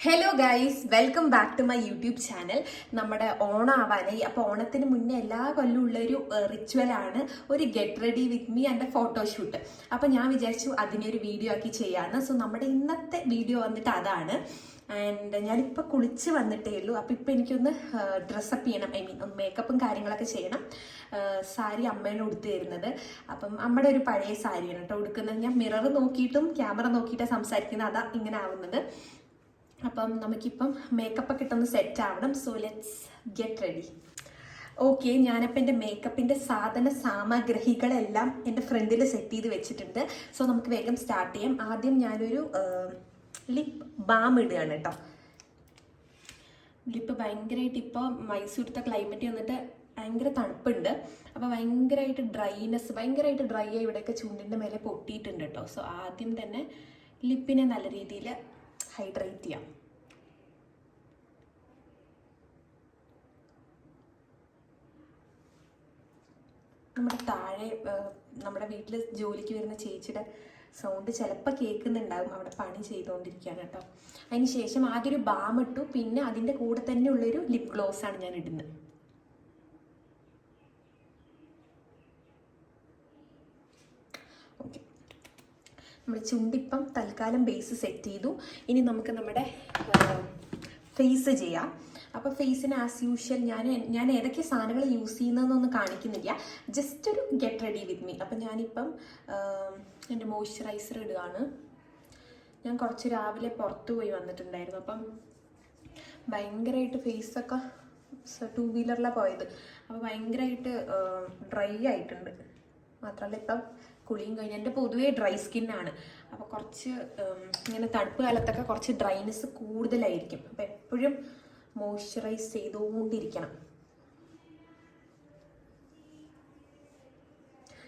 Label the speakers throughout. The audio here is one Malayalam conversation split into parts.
Speaker 1: Hello guys, welcome back to my YouTube channel. നമ്മുടെ ഓണം ആവാനായി. അപ്പോൾ ഓണത്തിന് മുന്നേ എല്ലാ കൊല്ലം ഉള്ളൊരു റിച്വലാണ് ഒരു get ready with me and photoshoot. അപ്പോൾ ഞാൻ വിചാരിച്ചു അതിനെ ഒരു വീഡിയോ ആക്കി ചെയ്യാമെന്ന്. സോ നമ്മുടെ ഇന്നത്തെ വീഡിയോ വന്നിട്ട് അതാണ്. ആൻഡ് ഞാനിപ്പോൾ കുളിച്ച് വന്നിട്ടേ ഉള്ളൂ. അപ്പോൾ ഇപ്പോൾ എനിക്കൊന്ന് ഡ്രസ്സപ്പ് ചെയ്യണം, ഐ മീൻ ഒന്ന് മേക്കപ്പും കാര്യങ്ങളൊക്കെ ചെയ്യണം. സാരി അമ്മയാണ് ഉടുത്ത് തരുന്നത്. അപ്പം അമ്മയുടെ ഒരു പഴയ സാരിയാണ് കേട്ടോ ഉടുക്കുന്നത്. ഞാൻ മിറർ നോക്കിയിട്ടും ക്യാമറ നോക്കിയിട്ടാണ് സംസാരിക്കുന്നത്, അതാ ഇങ്ങനെ ആവുന്നത്. അപ്പം നമുക്കിപ്പം മേക്കപ്പ് കിട്ടുന്ന സെറ്റ് ആവണം. So let's get ready. Okay, ഞാനപ്പോൾ എൻ്റെ മേക്കപ്പിൻ്റെ സാമഗ്രികളെല്ലാം എൻ്റെ ഫ്രണ്ടിൽ സെറ്റ് ചെയ്ത് വെച്ചിട്ടുണ്ട്. സോ നമുക്ക് വേഗം സ്റ്റാർട്ട് ചെയ്യാം. ആദ്യം ഞാനൊരു ലിപ്പ് ബാം ഇടുകയാണ് കേട്ടോ. ലിപ്പ് ഭയങ്കരമായിട്ട് ഇപ്പോൾ മൈസൂരത്തെ ക്ലൈമറ്റ് വന്നിട്ട് ഭയങ്കര തണുപ്പുണ്ട്. അപ്പോൾ ഭയങ്കരമായിട്ട് ഡ്രൈ ആയി ഇവിടെയൊക്കെ ചുണ്ടിൻ്റെ മേലെ പൊട്ടിയിട്ടുണ്ട് കേട്ടോ. സോ ആദ്യം തന്നെ ലിപ്പിനെ നല്ല രീതിയിൽ ഹൈഡ്രേറ്റ് ചെയ്യാം. നമ്മുടെ താഴെ നമ്മുടെ വീട്ടിൽ ജോലിക്ക് വരുന്ന ചേച്ചിയുടെ സൗണ്ട് ചിലപ്പോൾ കേൾക്കുന്നുണ്ടാകും, അവിടെ പണി ചെയ്തുകൊണ്ടിരിക്കുകയാണ് കേട്ടോ. അതിന് ശേഷം ആദ്യം ഒരു ബാം ഇട്ടു, പിന്നെ അതിൻ്റെ കൂടെ തന്നെ ഉള്ളൊരു ലിപ് ഗ്ലോസ് ആണ് ഞാൻ ഇടുന്നത്. ഓക്കെ, നമ്മുടെ ചുണ്ടിപ്പം തൽക്കാലം ബേസ് സെറ്റ് ചെയ്തു. ഇനി നമുക്ക് നമ്മുടെ ഫേസ് ചെയ്യാം. അപ്പോൾ ഫേസിന് ആസ് യൂഷ്വൽ ഞാൻ ഏതൊക്കെ സാധനങ്ങൾ യൂസ് ചെയ്യുന്നതെന്നൊന്നും കാണിക്കുന്നില്ല, ജസ്റ്റ് ഒരു ഗെറ്റ് റെഡി വിത്ത് മീ. അപ്പം ഞാനിപ്പം എൻ്റെ മോയ്സ്ചറൈസർ ഇടുകയാണ്. ഞാൻ കുറച്ച് രാവിലെ പുറത്ത് പോയി വന്നിട്ടുണ്ടായിരുന്നു. അപ്പം ഭയങ്കരമായിട്ട് ഫേസൊക്കെ 2 വീലറിലാണ് പോയത്. അപ്പോൾ ഭയങ്കരമായിട്ട് ഡ്രൈ ആയിട്ടുണ്ട്. മാത്രമല്ല ഇപ്പം കുളിയും കഴിഞ്ഞ് എൻ്റെ പൊതുവേ ഡ്രൈ സ്കിന്നാണ്. അപ്പോൾ കുറച്ച് ഇങ്ങനെ തണുപ്പ് കാലത്തൊക്കെ കുറച്ച് ഡ്രൈനെസ് കൂടുതലായിരിക്കും. അപ്പോൾ എപ്പോഴും മോയ്സ്ചറൈസ് ചെയ്തുകൊണ്ടിരിക്കണം.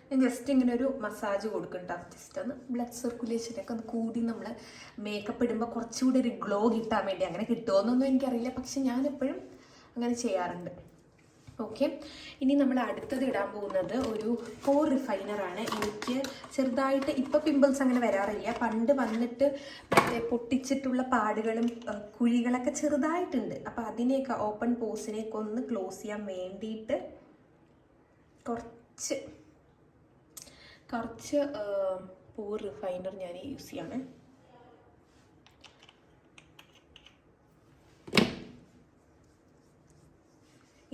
Speaker 1: ഞാൻ ജസ്റ്റ് ഇങ്ങനെ ഒരു മസാജ് കൊടുക്കട്ടോ. ജസ്റ്റ് ഒന്ന് ബ്ലഡ് സർക്കുലേഷനൊക്കെ ഒന്ന് കൂടി നമ്മൾ മേക്കപ്പ് ഇടുമ്പോൾ കുറച്ചുകൂടി ഒരു ഗ്ലോ കിട്ടാൻ വേണ്ടി. അങ്ങനെ കിട്ടുമോയെന്നൊന്നും എനിക്കറിയില്ല, പക്ഷെ ഞാൻ എപ്പോഴും അങ്ങനെ ചെയ്യാറുണ്ട്. ഓക്കെ, ഇനി നമ്മൾ അടുത്തത് ഇടാൻ പോകുന്നത് ഒരു പോർ റിഫൈനറാണ്. എനിക്ക് ചെറുതായിട്ട് ഇപ്പോൾ പിമ്പിൾസ് അങ്ങനെ വരാറില്ല. പണ്ട് വന്നിട്ട് മറ്റേ പൊട്ടിച്ചിട്ടുള്ള പാടുകളും കുഴികളൊക്കെ ചെറുതായിട്ടുണ്ട്. അപ്പോൾ അതിനെയൊക്കെ ഓപ്പൺ പോസിനെയൊക്കെ ഒന്ന് ക്ലോസ് ചെയ്യാൻ വേണ്ടിയിട്ട് കുറച്ച് പോർ റിഫൈനർ ഞാൻ യൂസ് ചെയ്യാണ്.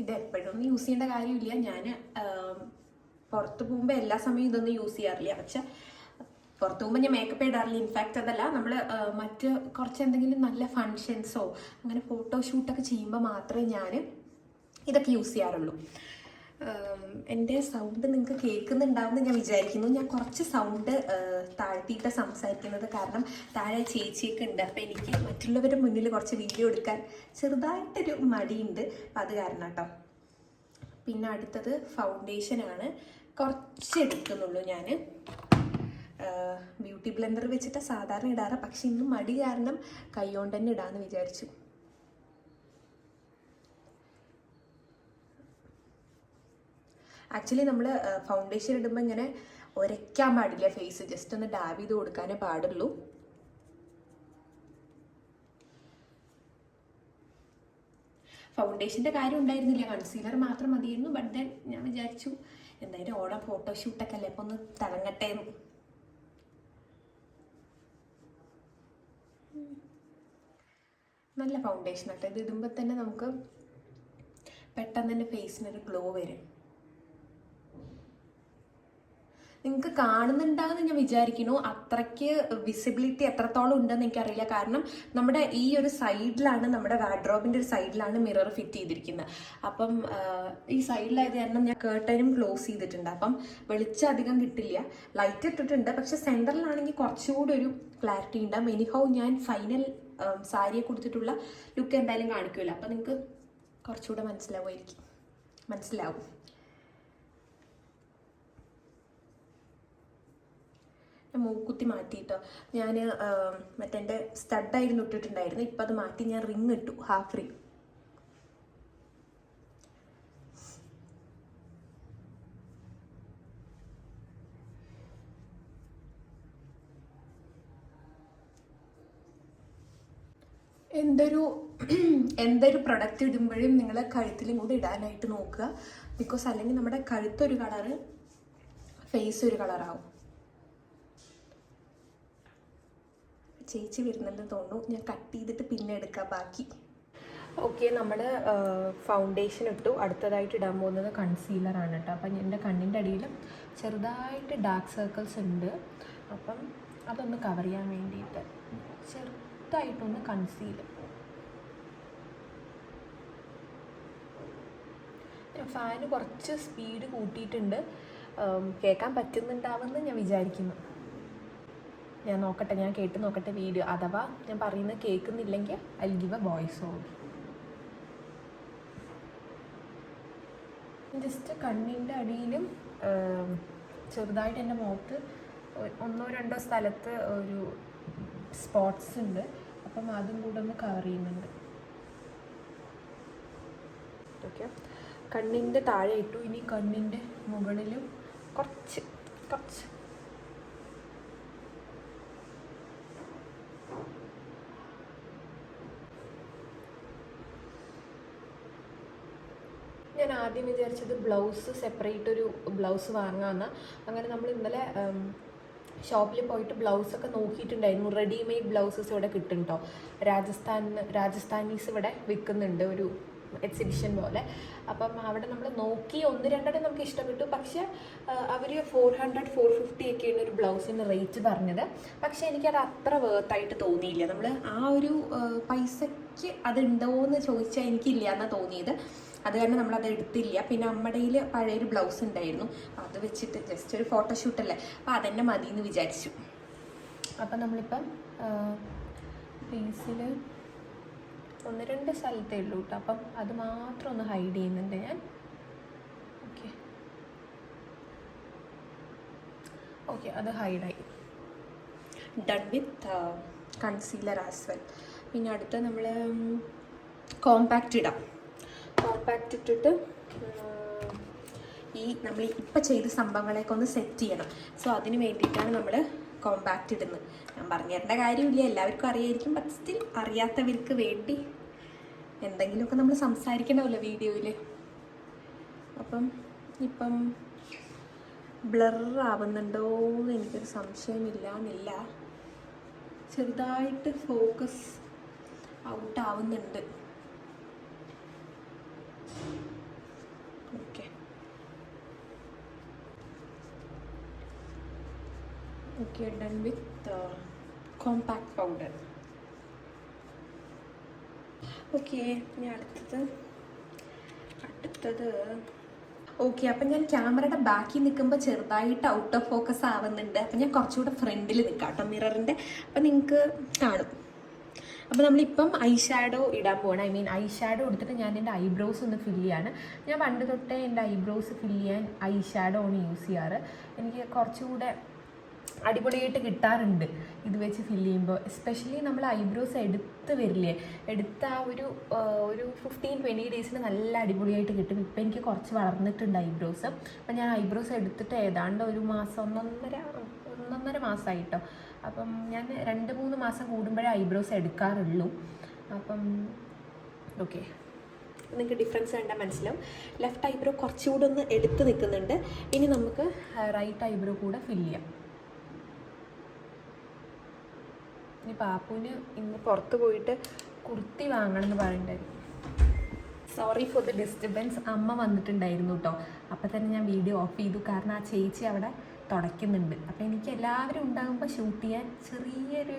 Speaker 1: ഇത് എപ്പോഴൊന്നും യൂസ് ചെയ്യേണ്ട കാര്യമില്ല. ഞാൻ പുറത്ത് പോകുമ്പോൾ എല്ലാ സമയവും ഇതൊന്നും യൂസ് ചെയ്യാറില്ല. പക്ഷെ പുറത്ത് പോകുമ്പോൾ ഞാൻ മേക്കപ്പ് ഇടാറില്ല. ഇൻഫാക്റ്റ് അതല്ല, നമ്മൾ മറ്റ് കുറച്ച് എന്തെങ്കിലും നല്ല ഫങ്ഷൻസോ അങ്ങനെ ഫോട്ടോഷൂട്ടൊക്കെ ചെയ്യുമ്പോൾ മാത്രമേ ഞാൻ ഇതൊക്കെ യൂസ് ചെയ്യാറുള്ളൂ. എൻ്റെ സൗണ്ട് നിങ്ങൾക്ക് കേൾക്കുന്നുണ്ടാവുമെന്ന് ഞാൻ വിചാരിക്കുന്നു. ഞാൻ കുറച്ച് സൗണ്ട് താഴ്ത്തിയിട്ട് സംസാരിക്കുന്നത്, കാരണം താഴെ ചേച്ചിയൊക്കെ ഉണ്ട്. അപ്പോൾ എനിക്ക് മറ്റുള്ളവരുടെ മുന്നിൽ കുറച്ച് വീഡിയോ എടുക്കാൻ ചെറുതായിട്ടൊരു മടിയുണ്ട്. അപ്പം അത് കാരണം കേട്ടോ. പിന്നെ അടുത്തത് ഫൗണ്ടേഷനാണ്. കുറച്ച് എടുക്കുന്നുള്ളൂ ഞാൻ. ബ്യൂട്ടി ബ്ലെൻഡർ വെച്ചിട്ട് സാധാരണ ഇടാറ്, പക്ഷെ ഇന്ന് മടി കാരണം കൈ കൊണ്ട് തന്നെ ഇടാമെന്ന് വിചാരിച്ചു. ആക്ച്വലി നമ്മൾ ഫൗണ്ടേഷൻ ഇടുമ്പോൾ ഇങ്ങനെ ഉരയ്ക്കാൻ പാടില്ല ഫേസ്, ജസ്റ്റ് ഒന്ന് ഡാബ് ചെയ്ത് കൊടുക്കാനേ പാടുള്ളൂ. ഫൗണ്ടേഷൻ്റെ കാര്യം ഉണ്ടായിരുന്നില്ല, കൺസീലർ മാത്രം മതിയായിരുന്നു. ബട്ട് ദെൻ ഞാൻ വിചാരിച്ചു എന്തായാലും ഓണം ഫോട്ടോഷൂട്ടൊക്കെ അല്ലേ, അപ്പോൾ ഒന്ന് തിളങ്ങട്ടെ. നല്ല ഫൗണ്ടേഷൻ ആട്ടോ ഇത്. ഇടുമ്പോൾ തന്നെ നമുക്ക് പെട്ടെന്ന് തന്നെ ഫേസിനൊരു ഗ്ലോ വരും. നിങ്ങൾക്ക് കാണുന്നുണ്ടാകുമെന്ന് ഞാൻ വിചാരിക്കുന്നു. അത്രയ്ക്ക് വിസിബിലിറ്റി എത്രത്തോളം ഉണ്ടെന്ന് എനിക്കറിയില്ല, കാരണം നമ്മുടെ ഈ ഒരു സൈഡിലാണ്, നമ്മുടെ വാർഡ്രോബിൻ്റെ ഒരു സൈഡിലാണ് മിറർ ഫിറ്റ് ചെയ്തിരിക്കുന്നത്. അപ്പം ഈ സൈഡിലായത് കാരണം ഞാൻ കേർട്ടനും ക്ലോസ് ചെയ്തിട്ടുണ്ട്. അപ്പം വെളിച്ചം അധികം കിട്ടില്ല. ലൈറ്റ് ഇട്ടിട്ടുണ്ട്, പക്ഷെ സെൻറ്ററിലാണെങ്കിൽ കുറച്ചുകൂടി ഒരു ക്ലാരിറ്റി ഉണ്ടാകും. എനിഹൗ ഞാൻ ഫൈനൽ സാരിയെ കൊടുത്തിട്ടുള്ള ലുക്ക് എന്തായാലും കാണിക്കുമല്ലോ, അപ്പം നിങ്ങൾക്ക് കുറച്ചുകൂടെ മനസ്സിലാവും. ഞാൻ മൂക്കുത്തി മാറ്റിയിട്ടോ. ഞാൻ മറ്റേ എൻ്റെ സ്റ്റഡായിരുന്നു ഇട്ടിട്ടുണ്ടായിരുന്നു. ഇപ്പം അത് മാറ്റി ഞാൻ റിങ് ഇട്ടു, ഹാഫ് റിങ്. എന്തൊരു എന്തൊരു പ്രൊഡക്റ്റ് ഇടുമ്പോഴും നിങ്ങൾ കഴുത്തിലും കൂടി ഇടാനായിട്ട് നോക്കുക. ബിക്കോസ് അല്ലെങ്കിൽ നമ്മുടെ കഴുത്തൊരു കളറ്, ഫേസ് ഒരു കളറാവും. ചേച്ചി വരുന്നുണ്ടെന്ന് തോന്നുന്നു. ഞാൻ കട്ട് ചെയ്തിട്ട് പിന്നെ എടുക്കാം ബാക്കി. ഓക്കെ, നമ്മൾ ഫൗണ്ടേഷൻ ഇട്ടു. അടുത്തതായിട്ട് ഇടാൻ പോകുന്നത് കൺസീലറാണ് കേട്ടോ. അപ്പം എൻ്റെ കണ്ണിൻ്റെ അടിയിൽ ചെറുതായിട്ട് ഡാർക്ക് സർക്കിൾസ് ഉണ്ട്. അപ്പം അതൊന്ന് കവർ ചെയ്യാൻ വേണ്ടിയിട്ട് ചെറുതായിട്ടൊന്ന് കൺസീലർ. ഫാന് കുറച്ച് സ്പീഡ് കൂട്ടിയിട്ടുണ്ട്. കേൾക്കാൻ പറ്റുന്നുണ്ടാവുമെന്ന് ഞാൻ വിചാരിക്കുന്നു. ഞാൻ നോക്കട്ടെ, ഞാൻ കേട്ട് നോക്കട്ടെ വീഡിയോ. അഥവാ ഞാൻ പറയുന്നത് കേൾക്കുന്നില്ലെങ്കിൽ I give a voice over. Just കണ്ണിൻ്റെ അടിയിലും ചെറുതായിട്ട് എൻ്റെ മുഖത്ത് 1-2 സ്ഥലത്ത് ഒരു സ്പോട്ട്സ് ഉണ്ട്. അപ്പം അതും കൂടെ ഒന്ന് കവർ ചെയ്യുന്നുണ്ട്. ഓക്കെ, കണ്ണിൻ്റെ താഴെ ഇട്ടു. ഇനി കണ്ണിൻ്റെ മുകളിലും കുറച്ച് ഞാൻ ആദ്യം വിചാരിച്ചത് ബ്ലൗസ് സെപ്പറേറ്റ് ഒരു ബ്ലൗസ് വാങ്ങാമെന്ന്. അങ്ങനെ നമ്മൾ ഇന്നലെ ഷോപ്പിൽ പോയിട്ട് ബ്ലൗസൊക്കെ നോക്കിയിട്ടുണ്ടായിരുന്നു. റെഡിമെയ്ഡ് ബ്ലൗസസ് ഇവിടെ കിട്ടും കേട്ടോ. രാജസ്ഥാനീസ് ഇവിടെ വിൽക്കുന്നുണ്ട്, ഒരു എക്സിബിഷൻ പോലെ. അപ്പം അവിടെ നമ്മൾ നോക്കി 1-2 നമുക്ക് ഇഷ്ടപ്പെട്ടു. പക്ഷേ അവർ 400-450 ഒക്കെയാണ് ഒരു ബ്ലൗസിൻ്റെ റേറ്റ് പറഞ്ഞത്. പക്ഷേ എനിക്കത് അത്ര വേർത്തായിട്ട് തോന്നിയില്ല. നമ്മൾ ആ ഒരു പൈസയ്ക്ക് അതുണ്ടോ എന്ന് ചോദിച്ചാൽ എനിക്കില്ല എന്നാണ് തോന്നിയത്. അത് കാരണം നമ്മളത് എടുത്തില്ല. പിന്നെ അമ്മടയിൽ പഴയൊരു ബ്ലൗസ് ഉണ്ടായിരുന്നു, അത് വെച്ചിട്ട് ജസ്റ്റ് ഒരു ഫോട്ടോഷൂട്ടല്ലേ, അപ്പോൾ അതെന്നെ മതി എന്ന് വിചാരിച്ചു. അപ്പം നമ്മളിപ്പം ഫേസിൽ 1-2 സ്ഥലത്തേ ഉള്ളൂ കേട്ടോ. അപ്പം അത് മാത്രം ഒന്ന് ഹൈഡ് ചെയ്യുന്നുണ്ട് ഞാൻ. ഓക്കെ, അത് ഹൈഡായി. Done with concealer as well. പിന്നെ അടുത്ത നമ്മൾ കോമ്പാക്റ്റ് ഇടാം. കോമ്പാക്റ്റ് ഇട്ടിട്ട് ഈ നമ്മൾ ഇപ്പം ചെയ്ത സംഭവങ്ങളെയൊക്കെ ഒന്ന് സെറ്റ് ചെയ്യണം. സോ അതിന് വേണ്ടിയിട്ടാണ് നമ്മൾ കോമ്പാക്റ്റ് ഇടുന്നത്. ഞാൻ പറഞ്ഞു തരേണ്ട കാര്യമില്ല, എല്ലാവർക്കും അറിയായിരിക്കും. ബട്ട് സ്റ്റിൽ അറിയാത്തവർക്ക് വേണ്ടി എന്തെങ്കിലുമൊക്കെ നമ്മൾ സംസാരിക്കണമല്ലോ വീഡിയോയിൽ. അപ്പം ഇപ്പം ബ്ലർ ആവുന്നുണ്ടോ എന്ന് എനിക്കൊരു സംശയമില്ല. ചെറുതായിട്ട് ഫോക്കസ് ഔട്ട് ആവുന്നുണ്ട്. Okay, done with compact powder. Okay, ഇനി അടുത്തത് ഓക്കെ. അപ്പം ഞാൻ ക്യാമറയുടെ ബാക്കിൽ നിൽക്കുമ്പോൾ ചെറുതായിട്ട് ഔട്ട് ഓഫ് ഫോക്കസ് ആവുന്നുണ്ട്. അപ്പം ഞാൻ കുറച്ചുകൂടെ ഫ്രണ്ടിൽ നിൽക്കാം കേട്ടോ മിററിൻ്റെ. അപ്പം നിങ്ങൾക്ക് കാണും. അപ്പോൾ നമ്മളിപ്പം ഐ ഷാഡോ ഇടാൻ പോകണം. ഐ ഷാഡോ എടുത്തിട്ട് ഞാൻ എൻ്റെ ഐബ്രോസ് ഒന്ന് ഫില്ല് ചെയ്യാണ്. ഞാൻ പണ്ട് തൊട്ടേ എൻ്റെ ഐബ്രോസ് ഫില്ല് ചെയ്യാൻ ഐ ഷാഡോ ആണ് യൂസ് ചെയ്യാറ്. എനിക്ക് കുറച്ചുകൂടെ അടിപൊളിയായിട്ട് കിട്ടാറുണ്ട് ഇത് വെച്ച് ഫില്ല് ചെയ്യുമ്പോൾ. എസ്പെഷ്യലി നമ്മൾ ഐബ്രോസ് എടുത്ത ആ ഒരു 15-20 ഡേയ്സിന് നല്ല അടിപൊളിയായിട്ട് കിട്ടും. ഇപ്പം എനിക്ക് കുറച്ച് വളർന്നിട്ടുണ്ട് ഐബ്രോസ്. അപ്പം ഞാൻ ഐബ്രോസ് എടുത്തിട്ട് ഏതാണ്ട് ഒരു മാസം, ഒന്നൊന്നര മാസമായിട്ടോ. അപ്പം ഞാൻ 2-3 മാസം കൂടുമ്പോഴേ ഐബ്രോസ് എടുക്കാറുള്ളൂ. അപ്പം ഓക്കെ, നിങ്ങൾക്ക് ഡിഫറൻസ് കണ്ടാൽ മനസ്സിലാവും. ലെഫ്റ്റ് ഐബ്രോ കുറച്ചുകൂടെ ഒന്ന് എടുത്ത് നിൽക്കുന്നുണ്ട്. ഇനി നമുക്ക് റൈറ്റ് ഐബ്രോ കൂടെ ഫില്ല് ചെയ്യാം. ഇനി പാപ്പുവിന് ഇന്ന് പുറത്ത് പോയിട്ട് കുർത്തി വാങ്ങണം എന്ന് പറയുന്നുണ്ടായിരുന്നു. Sorry for the disturbance. അമ്മ വന്നിട്ടുണ്ടായിരുന്നു കേട്ടോ. അപ്പം തന്നെ ഞാൻ വീഡിയോ ഓഫ് ചെയ്തു. കാരണം ആ ചേച്ചി അവിടെ തുടയ്ക്കുന്നുണ്ട്. അപ്പം എനിക്ക് എല്ലാവരും ഉണ്ടാകുമ്പോൾ ഷൂട്ട് ചെയ്യാൻ ചെറിയൊരു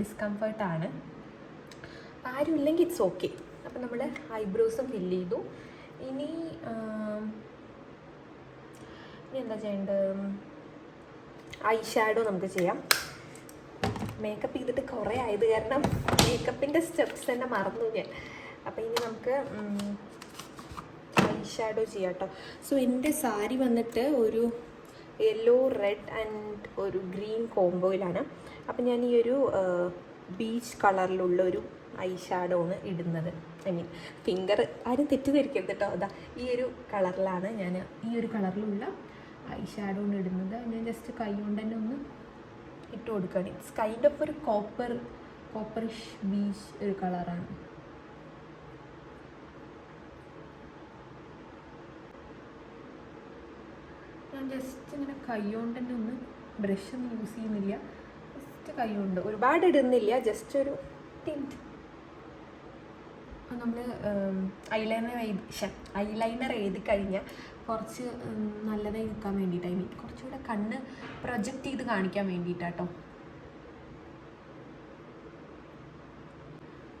Speaker 1: ഡിസ്കംഫർട്ടാണ്. ആരും ഇല്ലെങ്കിൽ ഇറ്റ്സ് ഓക്കെ. അപ്പം നമ്മൾ ഐബ്രോസും ഫില്ല് ചെയ്തു. ഇനി എന്താ ചെയ്യേണ്ടത്? ഐ ഷാഡോ നമുക്ക് ചെയ്യാം. മേക്കപ്പ് ചെയ്തിട്ട് കുറേ ആയത് കാരണം മേക്കപ്പിൻ്റെ സ്റ്റെപ്സ് തന്നെ മറന്നു ഞാൻ. അപ്പോൾ ഇനി നമുക്ക് ഐ ഷാഡോ ചെയ്യാം കേട്ടോ. സോ എൻ്റെ സാരി വന്നിട്ട് ഒരു യെല്ലോ, റെഡ് ആൻഡ് ഒരു ഗ്രീൻ കോംബോയിലാണ്. അപ്പം ഞാൻ ഈ ഒരു ബീച്ച് കളറിലുള്ള ഒരു ഐ ഷാഡോ ആണ് ഇടുന്നത്. ഫിംഗർ ആരും തെറ്റിദ്ധരിക്കരുത് കേട്ടോ. അതാ ഈ ഒരു കളറിലാണ് ഞാൻ ഈ ഒരു കളറിലുള്ള ഐ ഷാഡോ ആണ് ഇടുന്നത്. ഞാൻ ജസ്റ്റ് കൈ കൊണ്ട് തന്നെ ഒന്ന് ഇട്ട് കൊടുക്കുകയാണ്. ഇറ്റ്സ് കൈൻഡ് ഓഫ് ഒരു കോപ്പർ കോപ്പറിഷ് ബീച്ച് ഒരു കളറാണ്. ഞാൻ ജസ്റ്റ് ഇങ്ങനെ കൈ കൊണ്ട് തന്നെ ഒന്ന്, ബ്രഷ് ഒന്നും യൂസ് ചെയ്യുന്നില്ല, ജസ്റ്റ് കൈ കൊണ്ട്, ഒരുപാട് ഇടുന്നില്ല, ജസ്റ്റ് ഒരു ടിൻറ്റ്. നമ്മൾ ഐലൈനർ എഴുതി കഴിഞ്ഞാൽ കുറച്ച് നല്ലതായി നിൽക്കാൻ വേണ്ടിയിട്ട്, ഐ മീൻ കുറച്ചുകൂടെ കണ്ണ് പ്രൊജക്റ്റ് ചെയ്ത് കാണിക്കാൻ വേണ്ടിയിട്ടാട്ടോ.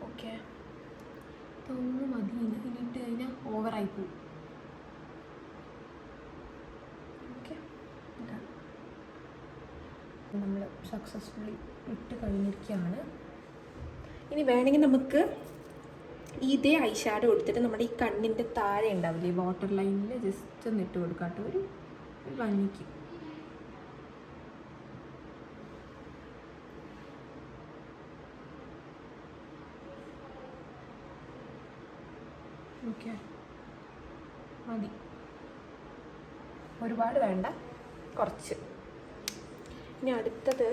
Speaker 1: ഓക്കെ, തോന്നുന്നു മതി. ഇനിയിട്ട് കഴിഞ്ഞാൽ ഓവറായി പോകും. ഓക്കെ, നമ്മൾ സക്സസ്ഫുള്ളി ഇട്ട് കഴിഞ്ഞിരിക്കുകയാണ്. ഇനി വേണമെങ്കിൽ നമുക്ക് ഇതേ ഐ ഷാഡോ എടുത്തിട്ട് നമ്മുടെ ഈ കണ്ണിൻ്റെ താഴെ ഉണ്ടാവില്ലേ, വാട്ടർ ലൈനിൽ ജസ്റ്റ് ഒന്ന് ഇട്ട് കൊടുക്കാട്ടോ, ഒരു ഭംഗിക്ക്. ഓക്കെ, മതി, ഒരുപാട് വേണ്ട, കുറച്ച്. ഇനി അടുത്തത്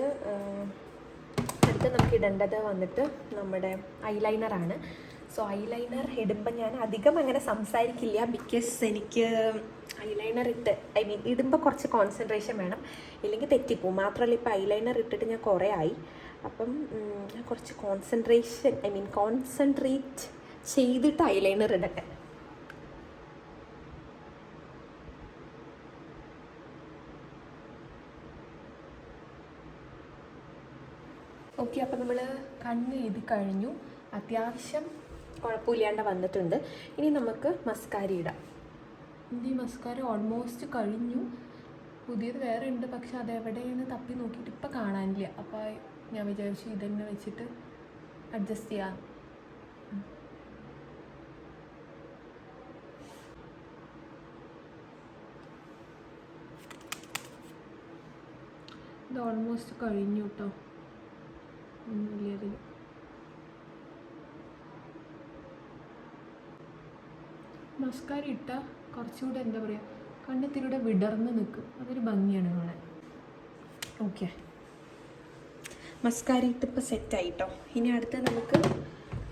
Speaker 1: നമുക്ക് ഇടേണ്ടത് വന്നിട്ട് നമ്മുടെ ഐലൈനറാണ്. സോ ഐലൈനർ ഇടുമ്പോൾ ഞാൻ അധികം അങ്ങനെ സംസാരിക്കില്ല, ബിക്കോസ് എനിക്ക് ഐലൈനർ ഐ മീൻ ഇടുമ്പോൾ കുറച്ച് കോൺസെൻട്രേഷൻ വേണം, ഇല്ലെങ്കിൽ തെറ്റിപ്പോവും. മാത്രമല്ല ഇപ്പോൾ ഐലൈനർ ഇട്ടിട്ട് ഞാൻ കുറേ ആയി, അപ്പം ഞാൻ കുറച്ച് കോൺസെൻട്രേറ്റ് ചെയ്തിട്ട് ഐലൈനർ ഇടട്ടെ. ഓക്കെ, അപ്പം നമ്മൾ കണ്ണ് എഴുതി കഴിഞ്ഞു, അത്യാവശ്യം കുഴപ്പമില്ലാണ്ട് വന്നിട്ടുണ്ട്. ഇനി നമുക്ക് മസ്കാര ഇടാം. ഈ മസ്കാര ഓൾമോസ്റ്റ് കഴിഞ്ഞു, പുതിയത് വേറെ ഉണ്ട്, പക്ഷെ അതെവിടെയാണ് തപ്പി നോക്കിയിട്ട് ഇപ്പം കാണാനില്ല. അപ്പോൾ ഞാൻ വിചാരിച്ചു ഇതന്നെ വെച്ചിട്ട് അഡ്ജസ്റ്റ് ചെയ്യാം. ഇത് ഓൾമോസ്റ്റ് കഴിഞ്ഞു കേട്ടോ, ഒന്നുമില്ല അതിൽ. മസ്കാര ഇട്ടാൽ കുറച്ചുകൂടെ എന്താ പറയുക, കണ്ണിത്തിരിയുടെ വിടർന്ന് നിൽക്കും, അതൊരു ഭംഗിയാണ് കാണാൻ. ഓക്കെ, മസ്കാര ഇട്ടിപ്പോൾ സെറ്റായിട്ടോ. ഇനി അടുത്ത് നമുക്ക്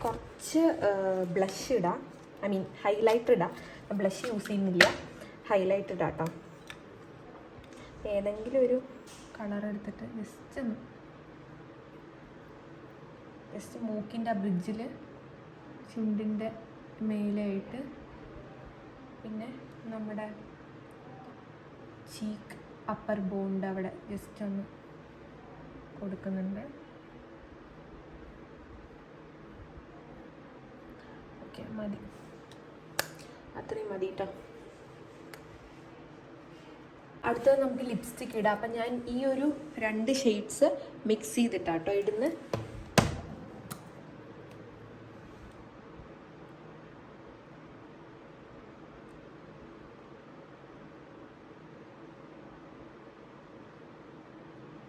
Speaker 1: കുറച്ച് ബ്ലഷ് ഇടാം, ഐ മീൻ ഹൈലൈറ്റർ ഇടാം. ബ്ലഷ് യൂസ് ചെയ്യുന്നില്ല, ഹൈലൈറ്റ് ഇടാം കേട്ടോ. ഏതെങ്കിലും ഒരു കളർ എടുത്തിട്ട് ജസ്റ്റ് മൂക്കിൻ്റെ ആ ബ്രിഡ്ജിൽ, ചുണ്ടിൻ്റെ മേലെയായിട്ട്, പിന്നെ നമ്മുടെ ചീക്ക് അപ്പർ ബോണ്ട് അവിടെ ജസ്റ്റ് ഒന്ന് കൊടുക്കുന്നുണ്ട്. ഓക്കെ, മതി, അത്രയും മതി കേട്ടോ. അടുത്തത് നമുക്ക് ലിപ്സ്റ്റിക്ക് ഇടാം. അപ്പം ഞാൻ ഈ ഒരു 2 ഷെയ്ഡ്സ് മിക്സ് ചെയ്തിട്ടാട്ടോ ഇടുന്നത്.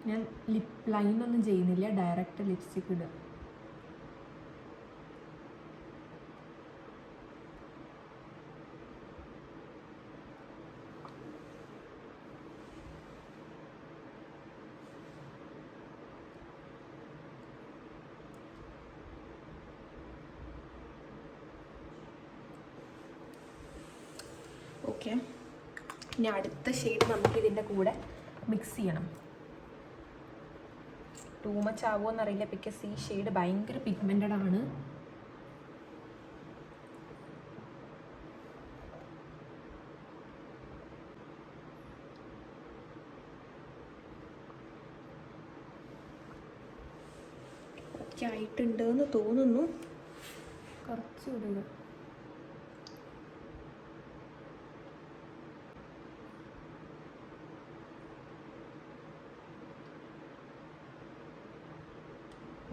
Speaker 1: ഞാൻ ലിപ് ലൈനൊന്നും ചെയ്യുന്നില്ല, ഡയറക്റ്റ് ലിപ്സ്റ്റിക്ക് ഇടുക. ഓക്കെ, ഇനി അടുത്ത ഷെയ്ഡ് നമുക്ക് ഇതിൻ്റെ കൂടെ മിക്സ് ചെയ്യണം. ടൂ മച്ച് ആവുമോ എന്നറിയില്ല, ബിക്കോസ് ഈ ഷെയ്ഡ് ഭയങ്കര പിഗ്മെൻറ്റഡ് ആണ്. ഒക്കെ ആയിട്ടുണ്ട് എന്ന് തോന്നുന്നു, കുറച്ച് ഇടുക.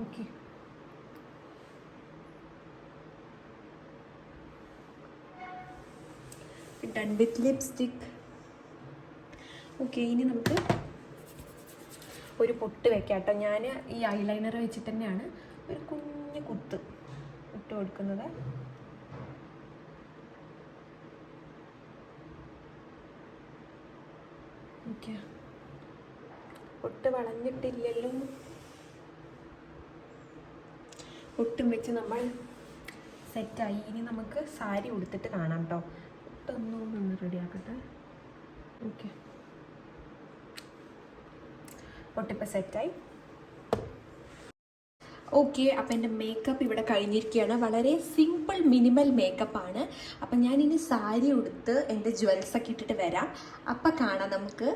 Speaker 1: Okay, done with lipstick. Okay, ഇനി നമുക്ക് ഒരു പൊട്ട് വെക്കാം കേട്ടോ. ഞാൻ ഈ ഐലൈനർ വെച്ചിട്ട് തന്നെയാണ് ഒരു കുഞ്ഞു കുത്ത് ഇട്ട് കൊടുക്കുന്നത്. ഓക്കെ, പൊട്ട് വളഞ്ഞിട്ടില്ലല്ലോ. ഒട്ടും വെച്ച് നമ്മൾ സെറ്റായി. ഇനി നമുക്ക് സാരി ഉടുത്തിട്ട് കാണാം കേട്ടോ. ഒട്ടൊന്നും റെഡി ആക്കട്ടെ. ഓക്കെ, ഒട്ടിപ്പോൾ സെറ്റായി. ഓക്കെ, അപ്പം എൻ്റെ മേക്കപ്പ് ഇവിടെ കഴിഞ്ഞിരിക്കുകയാണ്. വളരെ സിമ്പിൾ മിനിമൽ മേക്കപ്പാണ്. അപ്പം ഞാനിനി സാരി ഉടുത്ത് എൻ്റെ ജ്വൽസൊക്കെ ഇട്ടിട്ട് വരാം. അപ്പം കാണാം നമുക്ക്.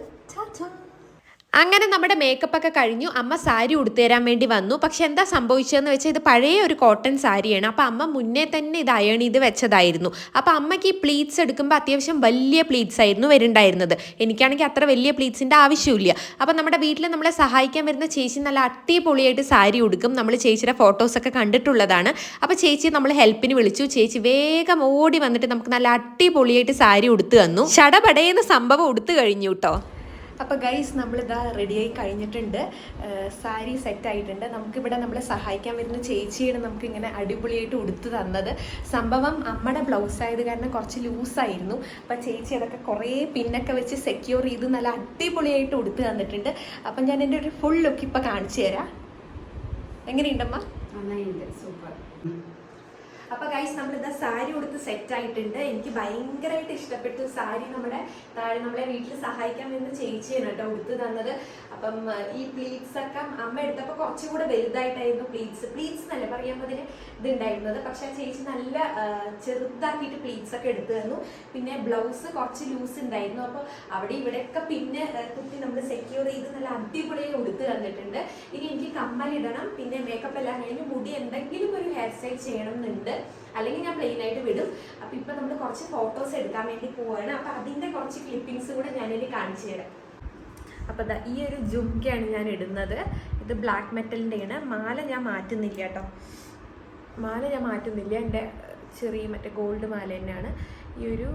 Speaker 1: അങ്ങനെ നമ്മുടെ മേക്കപ്പ് ഒക്കെ കഴിഞ്ഞു. അമ്മ സാരി ഉടുത്തു തരാൻ വേണ്ടി വന്നു. പക്ഷെ എന്താ സംഭവിച്ചതെന്ന് വെച്ചാൽ ഇത് പഴയ ഒരു കോട്ടൺ സാരിയാണ്. അപ്പം അമ്മ മുന്നേ തന്നെ ഇത് അയൺ ചെയ്ത് വെച്ചതായിരുന്നു. അപ്പം അമ്മയ്ക്ക് ഈ പ്ലീറ്റ്സ് എടുക്കുമ്പോൾ അത്യാവശ്യം വലിയ പ്ലീറ്റ്സ് ആയിരുന്നു വരുന്നുണ്ടായിരുന്നത്. എനിക്കാണെങ്കിൽ അത്ര വലിയ പ്ലീറ്റ്സിൻ്റെ ആവശ്യമില്ല. അപ്പം നമ്മുടെ വീട്ടിൽ നമ്മളെ സഹായിക്കാൻ വരുന്ന ചേച്ചി നല്ല അടിപൊളിയായിട്ട് സാരി ഉടുക്കും. നമ്മൾ ചേച്ചിയുടെ ഫോട്ടോസൊക്കെ കണ്ടിട്ടുള്ളതാണ്. അപ്പോൾ ചേച്ചി നമ്മൾ ഹെൽപ്പിന് വിളിച്ചു. ചേച്ചി വേഗം ഓടി വന്നിട്ട് നമുക്ക് നല്ല അടിപൊളിയായിട്ട് സാരി ഉടുത്ത് തന്നു. ചടപടയെന്ന് സംഭവം ഉടുത്ത് കഴിഞ്ഞു കേട്ടോ. അപ്പോൾ ഗൈസ് നമ്മളിതാ റെഡിയായി കഴിഞ്ഞിട്ടുണ്ട്. സാരി സെറ്റായിട്ടുണ്ട്. നമുക്കിവിടെ നമ്മളെ സഹായിക്കാൻ വരുന്ന ചേച്ചിയാണ് നമുക്കിങ്ങനെ അടിപൊളിയായിട്ട് ഉടുത്ത് തന്നത്. സംഭവം അമ്മയുടെ ബ്ലൗസ് ആയത് കാരണം കുറച്ച് ലൂസായിരുന്നു. അപ്പോൾ ചേച്ചി അതൊക്കെ കുറേ പിന്നൊക്കെ വെച്ച് സെക്യൂർ ചെയ്ത് നല്ല അടിപൊളിയായിട്ട് ഉടുത്ത് തന്നിട്ടുണ്ട്. അപ്പം ഞാൻ എൻ്റെ ഒരു ഫുൾ ലുക്ക് ഇപ്പം കാണിച്ചു തരാം. എങ്ങനെയുണ്ടമ്മ?
Speaker 2: നന്നായിട്ടുണ്ട്, സൂപ്പർ.
Speaker 1: അപ്പോൾ ഗൈസ് നമ്മളിതാ സാരി ഉടുത്ത് സെറ്റ് ആയിട്ടുണ്ട്. എനിക്ക് ഭയങ്കരമായിട്ട് ഇഷ്ടപ്പെട്ടു സാരി. നമ്മളെ വീട്ടിൽ സഹായിക്കാൻ വരുന്ന ചേച്ചിയാണ് കേട്ടോ ഉടുത്ത് തന്നത്. അപ്പം ഈ പ്ലീറ്റ്സ് ഒക്കെ അമ്മ എടുത്തപ്പോൾ കുറച്ചും കൂടെ വലുതായിട്ടായിരുന്നു പ്ലീറ്റ്സ് എന്നല്ല പറയാൻ അതിന് ഇതുണ്ടായിരുന്നത്. പക്ഷെ ആ ചേച്ചി നല്ല ചെറുതാക്കിയിട്ട് പ്ലീറ്റ്സ് ഒക്കെ എടുത്തു തന്നു. പിന്നെ ബ്ലൗസ് കുറച്ച് ലൂസ് ഉണ്ടായിരുന്നു. അപ്പോൾ അവിടെ ഇവിടെയൊക്കെ പിന്നെ കുത്തി നമ്മൾ സെക്യൂർ ചെയ്ത് നല്ല അടിപൊളിയായി ഉടുത്ത് തന്നിട്ടുണ്ട്. ഇനി എനിക്ക് കമ്മലിടണം. പിന്നെ മേക്കപ്പ് എല്ലാം കഴിഞ്ഞ് മുടി എന്തെങ്കിലും ഒരു ഹെയർ സ്റ്റൈൽ ചെയ്യണം എന്നുണ്ട്. അല്ലെങ്കിൽ ഞാൻ പ്ലെയിൻ ആയിട്ട് വിടും. അപ്പം ഇപ്പം നമ്മൾ കുറച്ച് ഫോട്ടോസ് എടുക്കാൻ വേണ്ടി പോവുകയാണ്. അപ്പം അതിൻ്റെ കുറച്ച് ക്ലിപ്പിങ്സ് കൂടെ ഞാനിനി കാണിച്ചു തരാം. അപ്പം ഈ ഒരു ജുംക്കയാണ് ഞാൻ ഇടുന്നത്. ഇത് ബ്ലാക്ക് മെറ്റലിൻ്റെയാണ്. മാല ഞാൻ മാറ്റുന്നില്ല കേട്ടോ. എൻ്റെ ചെറിയ മറ്റേ ഗോൾഡ് മാല തന്നെയാണ്. ഈ ഒരു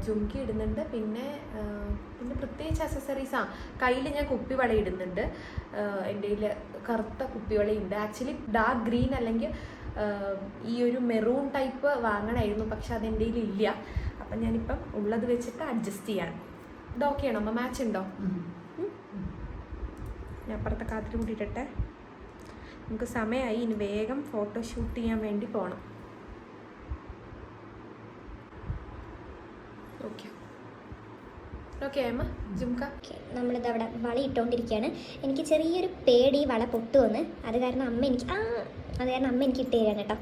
Speaker 1: ജുംക്കി ഇടുന്നുണ്ട്. പിന്നെ പ്രത്യേകിച്ച് അക്സസറീസ് കയ്യിൽ ഞാൻ കുപ്പിവള ഇടുന്നുണ്ട്. എൻ്റെ കയ്യിൽ കറുത്ത കുപ്പിവളയുണ്ട്. ആക്ച്വലി ഡാർക്ക് ഗ്രീൻ അല്ലെങ്കിൽ ഈ ഒരു മെറൂൺ ടൈപ്പ് വാങ്ങണമായിരുന്നു. പക്ഷെ അതെൻ്റെ കയ്യിൽ ഇല്ല. അപ്പം ഞാനിപ്പം ഉള്ളത് വെച്ചിട്ട് അഡ്ജസ്റ്റ് ചെയ്യാണ്. ഇത് ഓക്കെയാണോ അമ്മ? മാച്ച് ഉണ്ടോ? ഞാൻ അപ്പുറത്തെ കാത്തിരി കൂട്ടിയിട്ടെ. നമുക്ക് സമയമായി. ഇനി വേഗം ഫോട്ടോ ഷൂട്ട് ചെയ്യാൻ വേണ്ടി പോകണം. ഓക്കെ അമ്മ ജുംക്ക.
Speaker 3: നമ്മളിതവിടെ വള ഇട്ടുകൊണ്ടിരിക്കുകയാണ്. എനിക്ക് ചെറിയൊരു പേടി വള പൊട്ടുവന്ന്. അത് കാരണം അമ്മ എനിക്ക് ഇട്ട് തരാണ് കേട്ടോ.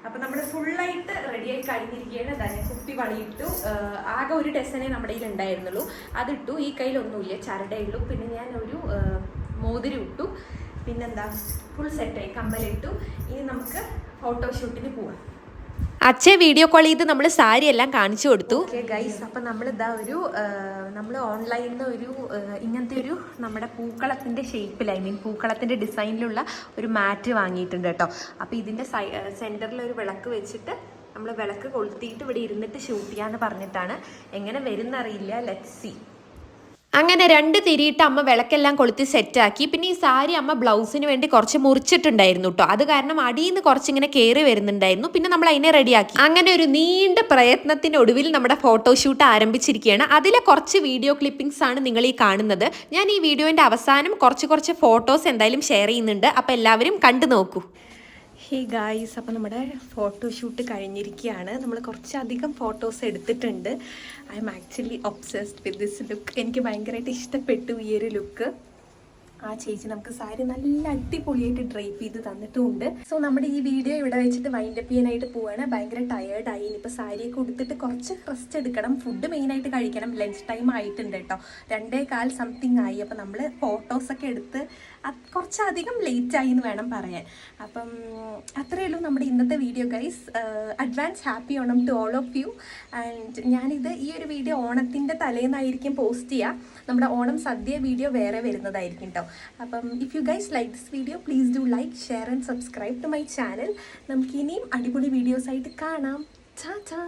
Speaker 1: അപ്പം നമ്മൾ ഫുള്ളായിട്ട് റെഡിയായി കഴിഞ്ഞിരിക്കുകയാണ്. അതായത് കുപ്പി വളയിട്ടു. ആകെ ഒരു ഡസനെ നമ്മുടെ കയ്യിൽ ഉണ്ടായിരുന്നുള്ളൂ. അതിട്ടു. ഈ കയ്യിലൊന്നുമില്ല, ചരടയുള്ളൂ. പിന്നെ ഞാൻ ഒരു മോതിരം ഇട്ടു. പിന്നെന്താ ഫുൾ സെറ്റായി. കമ്മലിട്ടു. ഇനി നമുക്ക് ഫോട്ടോഷൂട്ടിന് പോവാം.
Speaker 4: അച്ഛൻ വീഡിയോ കോൾ ചെയ്ത് നമ്മൾ സാരി എല്ലാം കാണിച്ചു കൊടുത്തു.
Speaker 1: ഓക്കെ ഗൈസ്, അപ്പം നമ്മളിതാ നമ്മൾ ഓൺലൈനിൽ നിന്ന് ഇങ്ങനത്തെ ഒരു നമ്മുടെ പൂക്കളത്തിൻ്റെ ഷേപ്പിൽ, പൂക്കളത്തിൻ്റെ ഡിസൈനിലുള്ള ഒരു മാറ്റ് വാങ്ങിയിട്ടുണ്ട് കേട്ടോ. അപ്പോൾ ഇതിൻ്റെ സെൻറ്ററിൽ ഒരു വിളക്ക് വെച്ചിട്ട് നമ്മൾ വിളക്ക് കൊളുത്തിയിട്ട് ഇവിടെ ഇരുന്നിട്ട് ഷൂട്ട് ചെയ്യാന്ന് പറഞ്ഞിട്ടാണ്. എങ്ങനെ വരുന്നറിയില്ല. Let's see.
Speaker 4: അങ്ങനെ 2 തിരിയിട്ട് അമ്മ വിളക്കെല്ലാം കൊളുത്തി സെറ്റാക്കി. പിന്നെ ഈ സാരി അമ്മ ബ്ലൗസിന് വേണ്ടി കുറച്ച് മുറിച്ചിട്ടുണ്ടായിരുന്നു കേട്ടോ. അത് കാരണം അടിയിൽ നിന്ന് കുറച്ചിങ്ങനെ കയറി വരുന്നുണ്ടായിരുന്നു. പിന്നെ നമ്മൾ അതിനെ റെഡിയാക്കി. അങ്ങനെ ഒരു നീണ്ട പ്രയത്നത്തിനൊടുവിൽ നമ്മുടെ ഫോട്ടോഷൂട്ട് ആരംഭിച്ചിരിക്കുകയാണ്. അതിലെ കുറച്ച് വീഡിയോ ക്ലിപ്പിംഗ്സ് ആണ് നിങ്ങൾ ഈ കാണുന്നത്. ഞാൻ ഈ വീഡിയോൻ്റെ അവസാനം കുറച്ച് ഫോട്ടോസ് എന്തായാലും ഷെയർ ചെയ്യുന്നുണ്ട്. അപ്പോൾ എല്ലാവരും കണ്ടു നോക്കൂ.
Speaker 1: ഹേ ഗായ്സ്, അപ്പോൾ നമ്മുടെ ഫോട്ടോഷൂട്ട് കഴിഞ്ഞിരിക്കുകയാണ്. നമ്മൾ കുറച്ചധികം ഫോട്ടോസ് എടുത്തിട്ടുണ്ട്. I M actually obsessed with this look. എനിക്ക് ഭയങ്കരമായിട്ട് ഇഷ്ടപ്പെട്ടു ഈ ഒരു ലുക്ക്. ആ ചേച്ചി നമുക്ക് സാരി നല്ല അടിപൊളിയായിട്ട് ഡ്രൈപ്പ് ചെയ്ത് തന്നിട്ടുമുണ്ട്. സോ നമ്മുടെ ഈ വീഡിയോ ഇവിടെ വെച്ചിട്ട് വൈൻഡപ്പ് ചെയ്യാനായിട്ട് പോവാണ്. ഭയങ്കര ടയേർഡായി. ഇനിയിപ്പോൾ സാരിയൊക്കെ ഉടുത്തിട്ട് കുറച്ച് റെസ്റ്റ് എടുക്കണം. ഫുഡ് മെയിനായിട്ട് കഴിക്കണം. ലഞ്ച് ടൈം ആയിട്ടുണ്ട് കേട്ടോ. 2:15 സംതിങ് ആയി. അപ്പോൾ നമ്മൾ ഫോട്ടോസൊക്കെ എടുത്ത് കുറച്ചധികം ലേറ്റായി എന്ന് വേണം പറയാൻ. അപ്പം അത്രയേ ഉള്ളൂ നമ്മുടെ ഇന്നത്തെ video guys. Advance happy Onam to all of you. And ഞാനിത് ഈ ഒരു വീഡിയോ ഓണത്തിൻ്റെ തലേന്നായിരിക്കും പോസ്റ്റ് ചെയ്യുക. നമ്മുടെ ഓണം സദ്യ വീഡിയോ വേറെ വരുന്നതായിരിക്കും കേട്ടോ. അപ്പം if you guys like this video please do like, share and subscribe to my channel. നമുക്ക് ഇനിയും അടിപൊളി വീഡിയോസ് ആയിട്ട് കാണാം. ടാ ടാ.